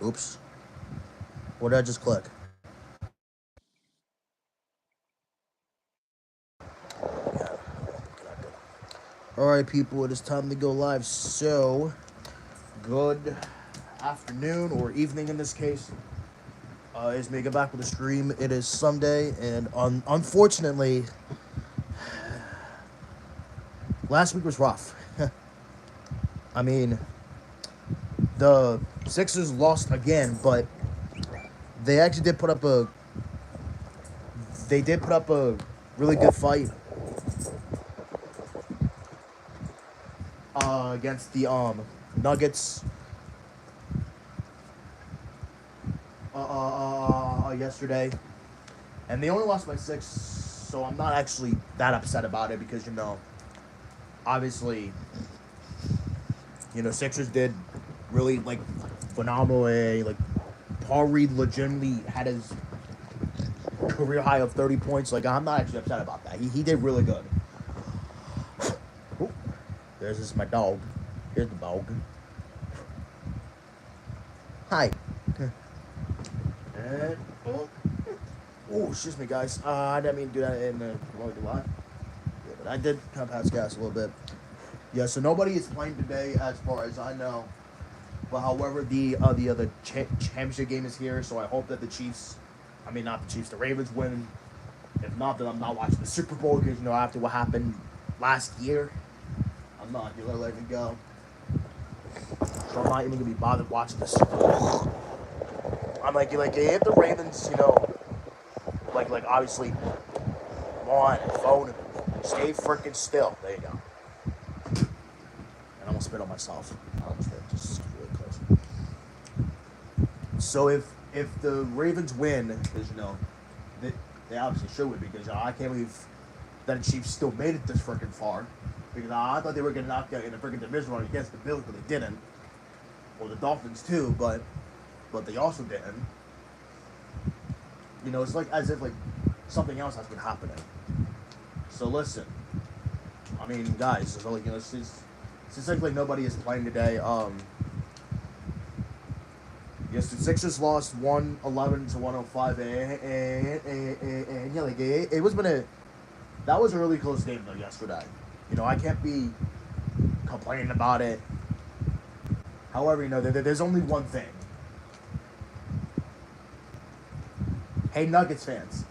Oops. What did I just click? Alright, people, it is time to go live. So, good afternoon or evening in this case. It's me, get back with the stream. It is Sunday, and unfortunately, last week was rough. I mean, the Sixers lost again, but they actually did put up a really good fight against the Nuggets yesterday, and they only lost by 6. So I'm not actually that upset about it because obviously, Sixers did really phenomenal. Paul Reed legitimately had his career high of 30 points. I'm not actually upset about that. He did really good. Ooh, this is my dog. Here's the dog. Hi. And excuse me, guys. I didn't mean to do that in the live. Yeah, but I did kind of pass gas a little bit. Yeah, so nobody is playing today, as far as I know. But however, the other championship game is here, so I hope that the Chiefs, not the Chiefs, the Ravens win. If not, then I'm not watching the Super Bowl because after what happened last year, I'm not gonna let it go. So I'm not even gonna be bothered watching the Super Bowl. I'm like if the Ravens, obviously, come on, phone, stay freaking still. There you go. And I almost spit on myself. I almost spit just really close. So if the Ravens win, because they obviously should win, because I can't believe that the Chiefs still made it this freaking far. Because I thought they were gonna knock out in the freaking division run against the Bills, but they didn't. Or the Dolphins too, but they also didn't. It's as if something else has been happening. So listen, guys, it's like nobody is playing today. Yes, the Sixers lost 111 to 105, and yeah, it was that was a really close game though yesterday. I can't be complaining about it. However, there's only one thing. Hey, Nuggets fans,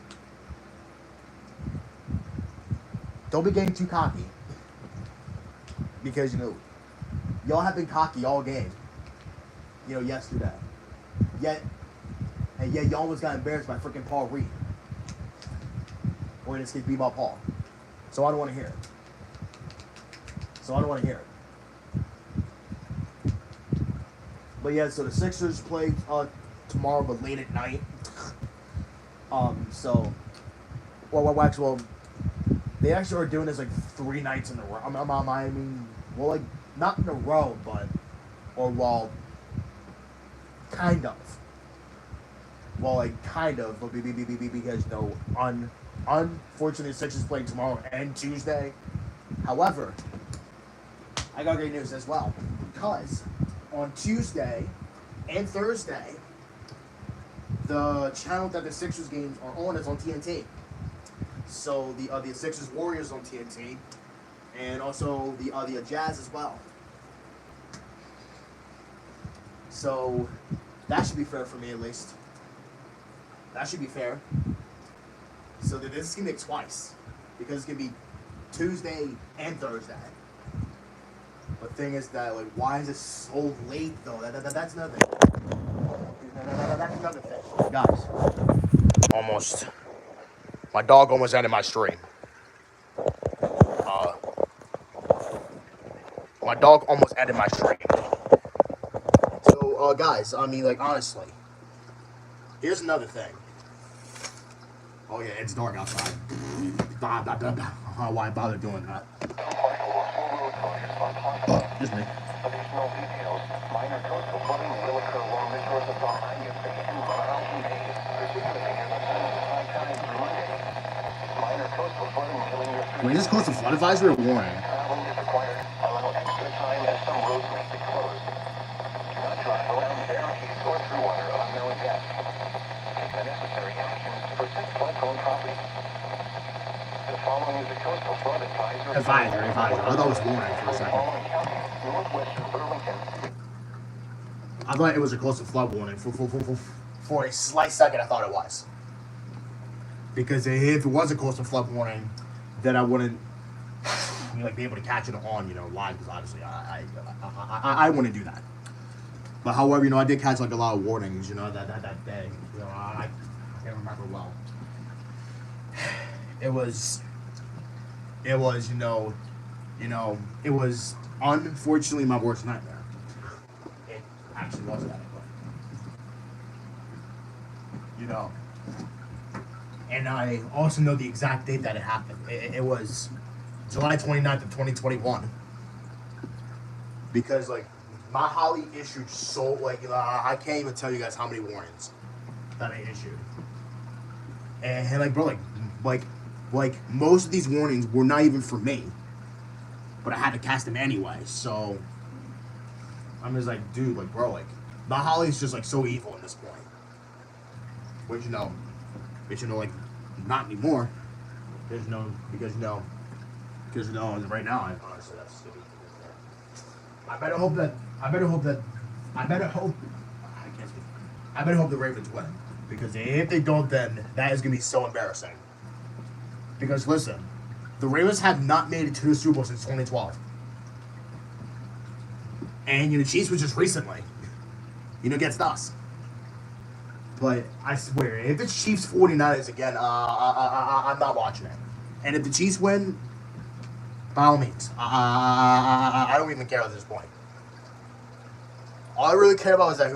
don't be getting too cocky, because y'all have been cocky all game. Yesterday. Yet y'all almost got embarrassed by freaking Paul Reed. Or in this case, B-Ball Paul. So I don't want to hear it. But yeah, so the Sixers play tomorrow, but late at night. They actually are doing this 3 nights in a row. Not in a row, but kind of. But because unfortunately, the Sixers playing tomorrow and Tuesday. However, I got great news as well, because on Tuesday and Thursday, the channel that the Sixers games are on is on TNT. So the Sixers Warriors on TNT, and also the Jazz as well. So that should be fair for me, at least. That should be fair. So this is gonna be twice, because it's gonna be Tuesday and Thursday. But the thing is that why is it so late though? That's another thing. That's another thing, guys. My dog almost ended my stream. My dog almost ended my stream. So, guys, honestly, here's another thing. Oh yeah, it's dark outside. I don't know why I bother doing that. Just me. Additional details. Minor coastal flooding will occur along the shores of the highest station of Mountain Days. Precipitating in the high times through Monday. Minor coastal flooding filling your streets. Wait, is this coastal flood advisory or warning? Travel is required. Allow extra time as some roads may be closed. Do not drive around barricades or through Advisor. I thought it was warning for a second. I thought it was a coastal flood warning. For a slight second, I thought it was. Because if it was a coastal flood warning, then I wouldn't be able to catch it on live, because obviously I wouldn't do that. But however, I did catch a lot of warnings, that day. I can't remember well. It was it was unfortunately my worst nightmare. It actually was that, but and I also know the exact date that it happened. It was July 29th of 2021. Because Mount Holly issued I can't even tell you guys how many warnings that I issued. And bro, most of these warnings were not even for me, but I had to cast them anyway. So I'm just dude, bro, Mount Holly's just so evil at this point. Which not anymore. Because right now, honestly, that's stupid. I better hope the Ravens win. Because if they don't, then that is going to be so embarrassing. Because listen, the Ravens have not made it to the Super Bowl since 2012. And the Chiefs was just recently, against us. But I swear, if the Chiefs 49ers again, I'm not watching it. And if the Chiefs win, by all means, I don't even care at this point. All I really care about is that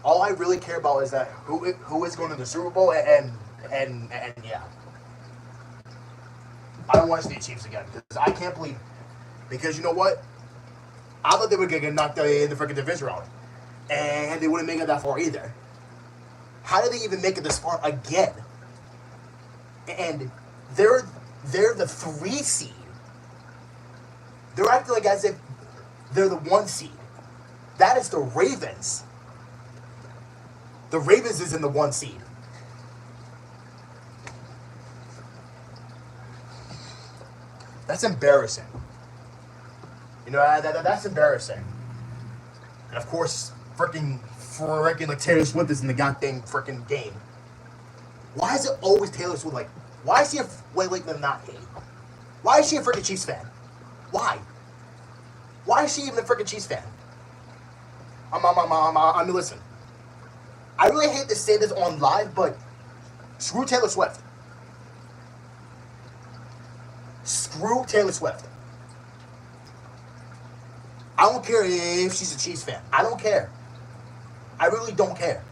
all I really care about is that who is going to the Super Bowl and yeah. I don't want to see the Chiefs again because I can't believe. Because you know what? I thought they would get knocked out in the freaking division round, and they wouldn't make it that far either. How did they even make it this far again? And they're the 3 seed. They're acting as if they're the 1 seed. That is the Ravens. The Ravens is in the 1 seed. That's embarrassing. That's embarrassing. And of course, freaking Taylor Swift is in the goddamn freaking game. Why is it always Taylor Swift? Why is she not me? Why is she a freaking Chiefs fan? Why? Why is she even a freaking Chiefs fan? I mean, listen. I really hate to say this on live, but screw Taylor Swift. Screw Taylor Swift. I don't care if she's a Chiefs fan. I don't care. I really don't care.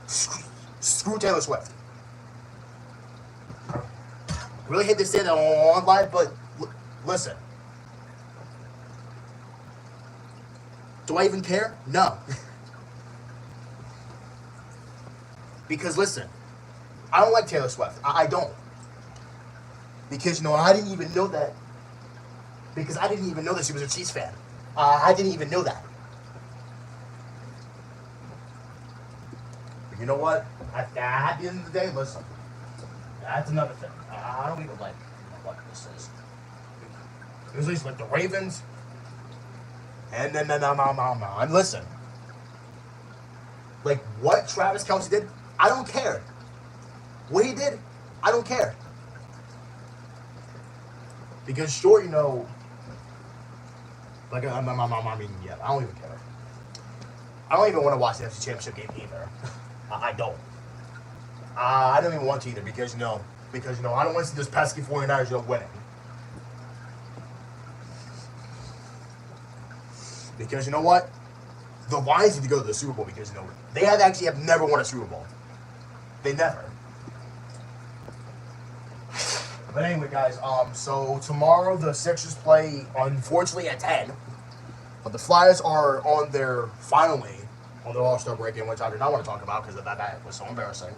Screw Taylor Swift. Really hate to say that on live, but listen. Do I even care? No. Because listen, I don't like Taylor Swift. I don't. Because I didn't even know that. Because I didn't even know that she was a Chiefs fan. I didn't even know that. But you know what? At the end of the day, listen. That's another thing. I don't even like what this is. It was at least the Ravens. And then and listen. What Travis Kelce did, I don't care. What he did, I don't care. Because sure, I mean, yeah, I don't even care. I don't even want to watch the NFC Championship game either. I don't. I don't even want to either because I don't want to see this pesky 49ers winning. Because you know what? The Lions need to go to the Super Bowl because they have never won a Super Bowl. They never. But anyway, guys, so tomorrow the Sixers play, unfortunately, at 10. But the Flyers are finally on their All-Star break, in which I do not want to talk about because that was so embarrassing.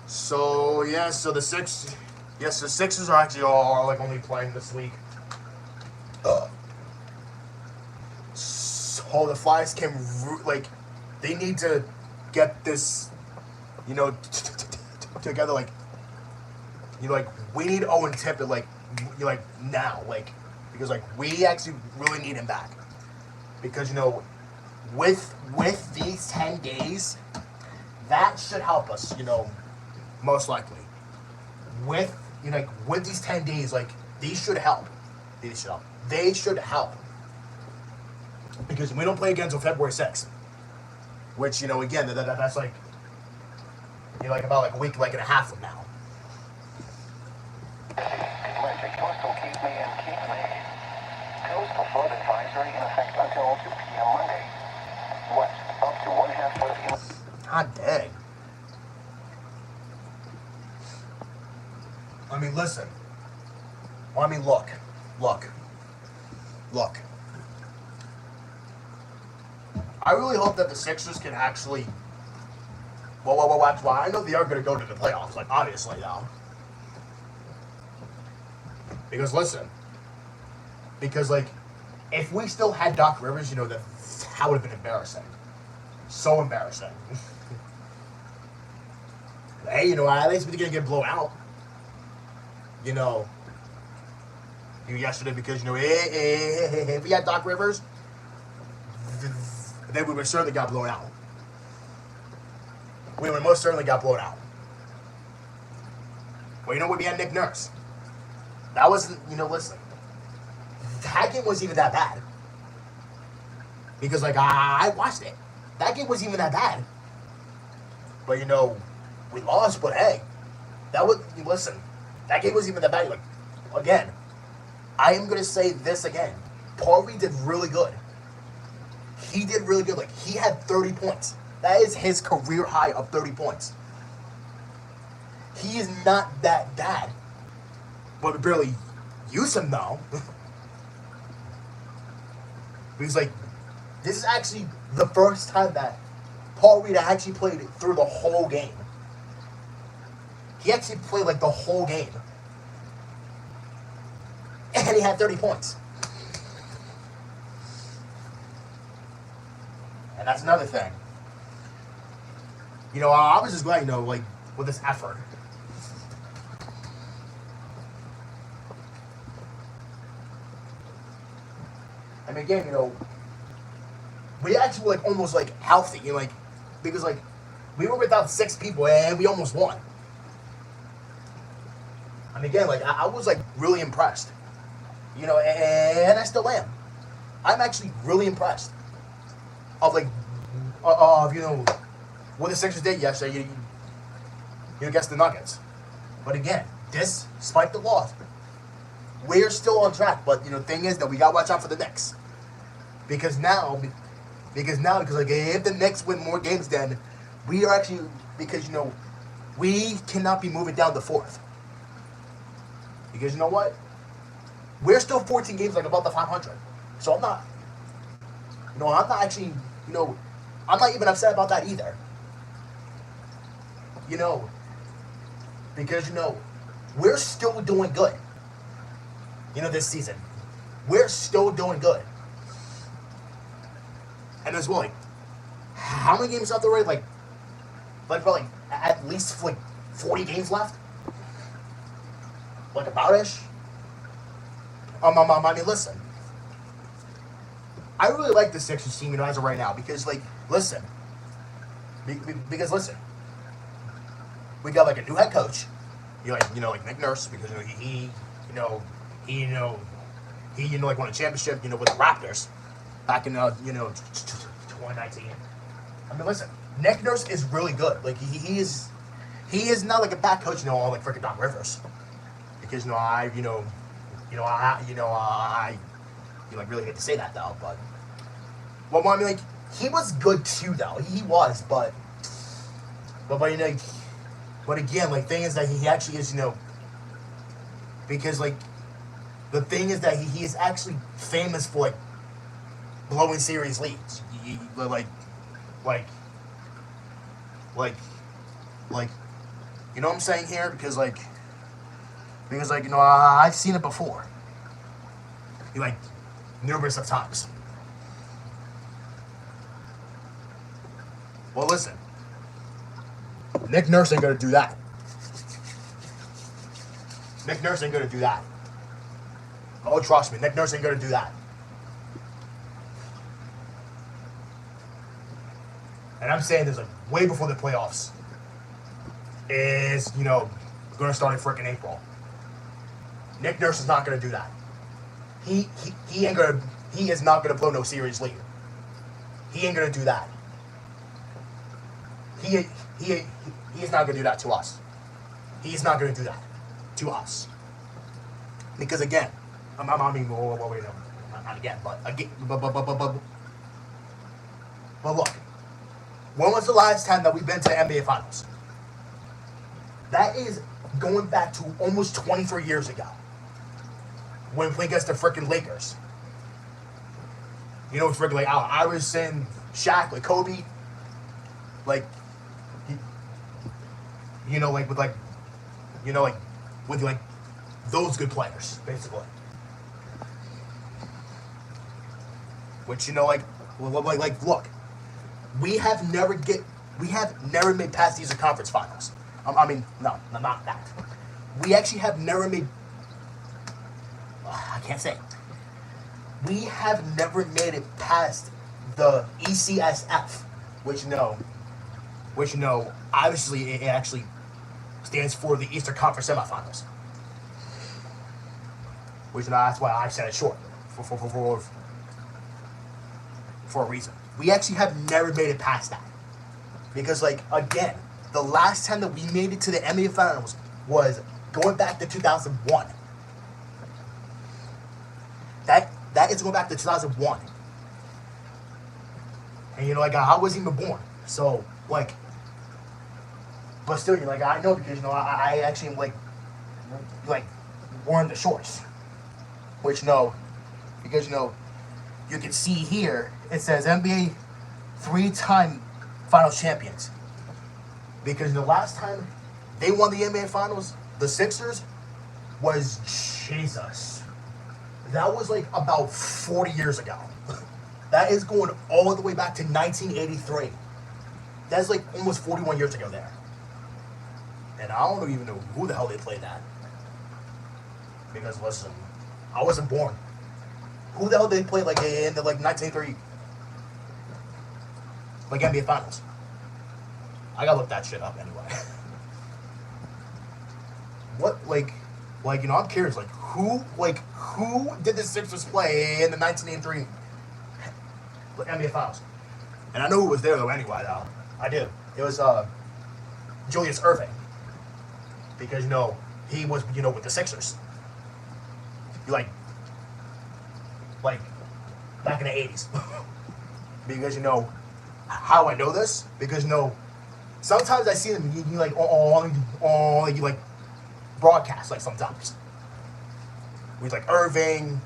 So, yeah, the Sixers are actually only playing this week. So the Flyers can, they need to get this, together, we need Owen Tippett, now, because, we actually really need him back. Because, with these 10 days, that should help us, most likely. With, with these 10 days, these should help. They should help. Because we don't play again until February 6th. Which, again, that's about a week, and a half from now. Atlantic coastal Cape May and Cape May. Coastal flood advisory in effect until 2 p.m. Monday. West up to 1/2 foot. God dang. I mean, listen. I mean, look. I really hope that the Sixers can actually. Well, I know they are going to go to the playoffs, obviously, now. Because, listen. Because, if we still had Doc Rivers, that would have been embarrassing. So embarrassing. Hey, at least we're going to get blown out. Yesterday, because, if we had Doc Rivers, then we would certainly got blown out. We would most certainly got blown out. Well, we had Nick Nurse. That wasn't, listen. That game wasn't even that bad. Because, I watched it. That game wasn't even that bad. But, we lost, but hey. Listen. That game wasn't even that bad. Again, I am going to say this again. Paul Reed did really good. He did really good. He had 30 points. That is his career high of 30 points. He is not that bad. But we barely use him, though. Because, this is actually the first time that Paul Reed actually played through the whole game. He actually played, the whole game. And he had 30 points. And that's another thing. I was just glad, with this effort. I mean, again, we actually were, almost, healthy. Because, we were without 6 people and we almost won. I mean, again, I was, really impressed. And I still am. I'm actually really impressed. Of what the Sixers did yesterday, against the Nuggets. But again, despite the loss, we're still on track. But the thing is that we gotta watch out for the Knicks, because if the Knicks win more games, then we are actually, because we cannot be moving down the 4th. Because you know what? We're still 14 games above the 500. So I'm not actually, I'm not even upset about that either. Because, we're still doing good. This season. We're still doing good. And as well, how many games out there, right? Probably at least, 40 games left? About-ish? I mean, listen. I really like the Sixers team, as of right now, because, listen. Because, listen. We got, a new head coach. Nick Nurse, because, he won a championship, with the Raptors back in, 2019. I mean, listen. Nick Nurse is really good. He is not, a bad coach, all, freaking Doc Rivers. Because, I really hate to say that, though, but... Well, I mean, he was good, too, though. He was, but again, thing is that he actually is, because, the thing is that he is actually famous for, blowing series leads. You know what I'm saying here? Because, I've seen it before. Numerous of times. Well, listen. Nick Nurse ain't gonna do that. Nick Nurse ain't gonna do that. Oh, trust me, Nick Nurse ain't gonna do that. And I'm saying this like way before the playoffs is, gonna start in freaking April. Nick Nurse is not gonna do that. He is not gonna blow no series lead. He ain't gonna do that. He is not gonna do that to us. He's not gonna do that to us. Because again, wait, no, not again, but again, but look, when was the last time that we've been to the NBA Finals? That is going back to almost 23 years ago. When we played against the freaking Lakers. Freaking like Iverson, Shaq, like Kobe. Like, with those good players, basically. Which, look, we have never made past these conference finals. No, not that. We actually have never made. I can't say. We have never made it past the ECSF, which obviously it actually stands for the Eastern Conference Semifinals. Which that's why I said it short for a reason. We actually have never made it past that. Because, again, the last time that we made it to the NBA Finals was going back to 2001. That is going back to 2001. And, I wasn't even born. So, but still, I know because, I actually am, worn the shorts. Which, because, you can see here, it says NBA 3-time Finals champions. Because the last time they won the NBA Finals, the Sixers, was Jesus. That was about 40 years ago. That is going all the way back to 1983. That's almost 41 years ago there. And I don't even know who the hell they played that. Because listen, I wasn't born. Who the hell did they play in the 1930 NBA Finals? I gotta look that shit up anyway. What I'm curious, who did the Sixers play in the 1983 NBA Finals? And I know who was there though anyway though. I do. It was Julius Erving. Because he was with the Sixers. Back in the 80s. Because how I know this? Because sometimes I see them on broadcast sometimes. With Irving.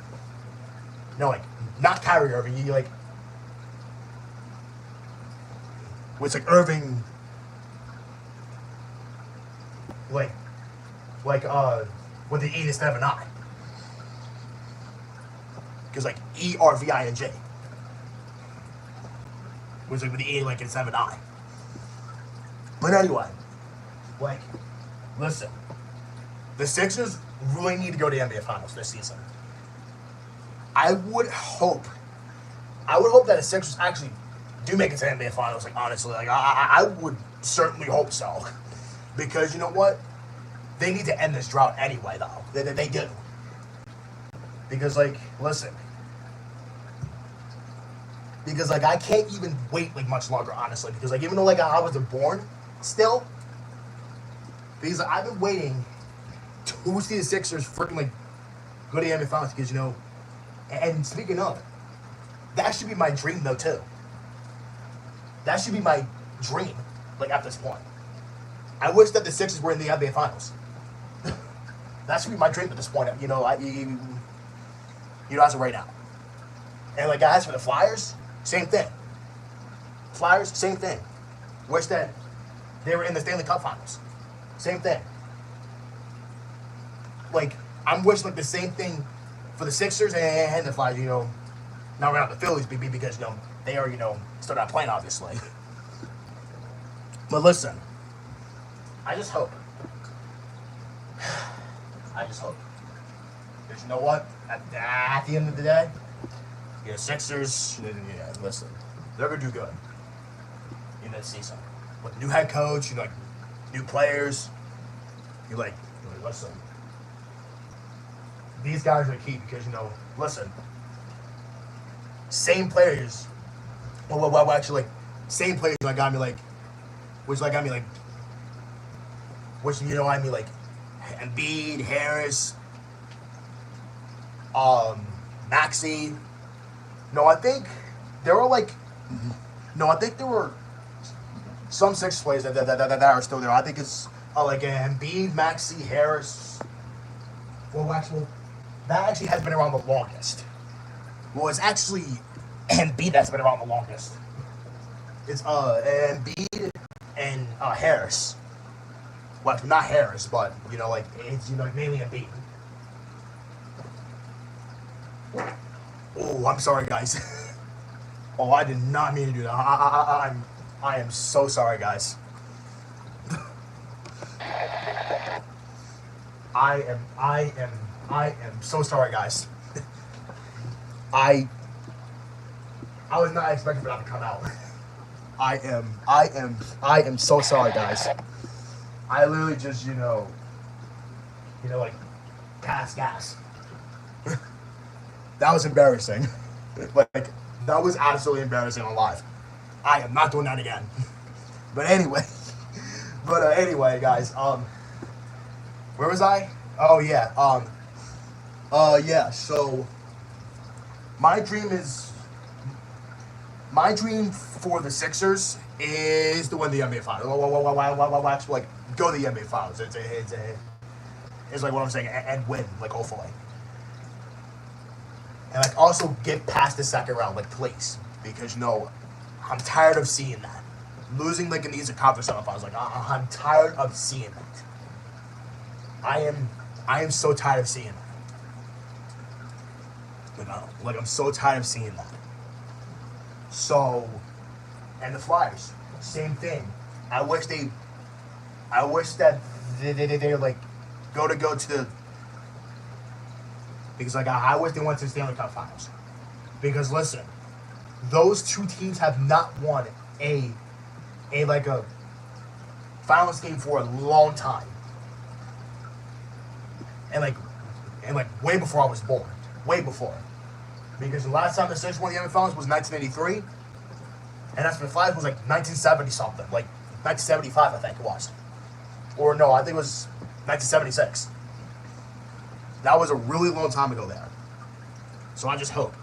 Not Kyrie Irving. With Irving. With the E instead of an I. Because ERVINJ. Was with the E instead of an I. But anyway, listen. The Sixers really need to go to the NBA Finals this season. I would hope that the Sixers actually do make it to the NBA Finals. Honestly, I would certainly hope so. Because you know what? They need to end this drought anyway, though. They do. Because, listen. Because, I can't even wait, much longer, honestly. Because, even though, I wasn't born still. Because, I've been waiting to see the Sixers freaking, go to the NBA Finals. Because, and speaking of, that should be my dream, though, too. That should be my dream, at this point. I wish that the Sixers were in the NBA Finals. That should be my dream at this point, as of right now. And, as for the Flyers, same thing. Flyers, same thing. Wish that they were in the Stanley Cup Finals. Same thing. I'm wishing, the same thing for the Sixers and the Flyers, Now we're not the Phillies, because, they are, still not playing, obviously. But listen, I just hope I just hope. Because you know what? At the end of the day, yeah, Sixers, yeah, listen, they're going to do good in this season. With new head coach, like, new players, listen, these guys are key because, listen, same players, well, actually, same players that got me, which Embiid, Harris, Maxey. I think there were some Sixers players that are still there. I think it's Embiid, Maxey, Harris. Well, that actually has been around the longest. Well, it's actually Embiid that's been around the longest. It's Embiid and Harris. Well, not Harris, but it's mainly Embiid. Oh, I'm sorry, guys. Oh, I did not mean to do that. I am so sorry, guys. I am so sorry, guys. I was not expecting for that to come out. I am so sorry, guys. I literally just, pass gas. That was embarrassing. That was absolutely embarrassing on live. I am not doing that again. But anyway, guys, where was I? Oh yeah, so my dream for the Sixers is to win the NBA Finals. Actually, go to the NBA Finals. It's like what I'm saying, and win, hopefully. And also get past the second round, please, because I'm tired of seeing that. Losing in these conference semifinals, I'm tired of seeing that. I am so tired of seeing that. I'm so tired of seeing that. So, and the Flyers, same thing. I wish that they go to the, because I wish they went to the Stanley Cup Finals. Because listen, those two teams have not won a finals game for a long time. And way before I was born. Way before. Because the last time the Sixers won the NBA Finals was 1983. And that's when the Flyers was 1970 something. 1975 I think it was. Or no, I think it was 1976. That was a really long time ago there. So I just hope.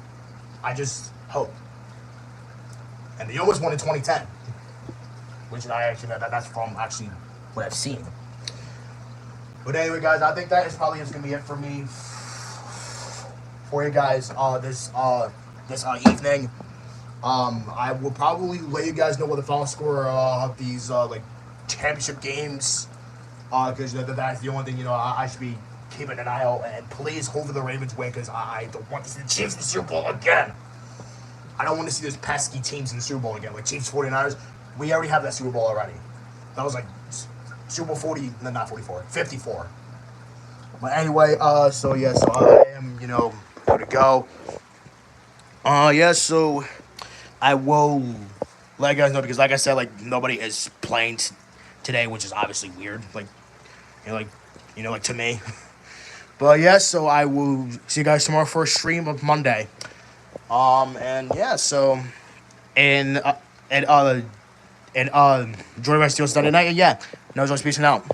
And they almost won in 2010. Which that's from actually what I've seen. But anyway, guys, I think that is probably just going to be it for me. For you guys this evening. I will probably let you guys know what the final score of these championship games. Because that's the only thing I should be keeping an eye out, and please hold for the Ravens win because I don't want to see the Chiefs in the Super Bowl again. I don't want to see those pesky teams in the Super Bowl again, Chiefs 49ers. We already have that Super Bowl already. That was Super Bowl 54. But anyway, so I am, going to go. So I will let you guys know because, like I said, nobody is playing today, which is obviously weird. To me. But so I will see you guys tomorrow for a stream of Monday. So enjoy my Steel Sunday night. And no, just peace out.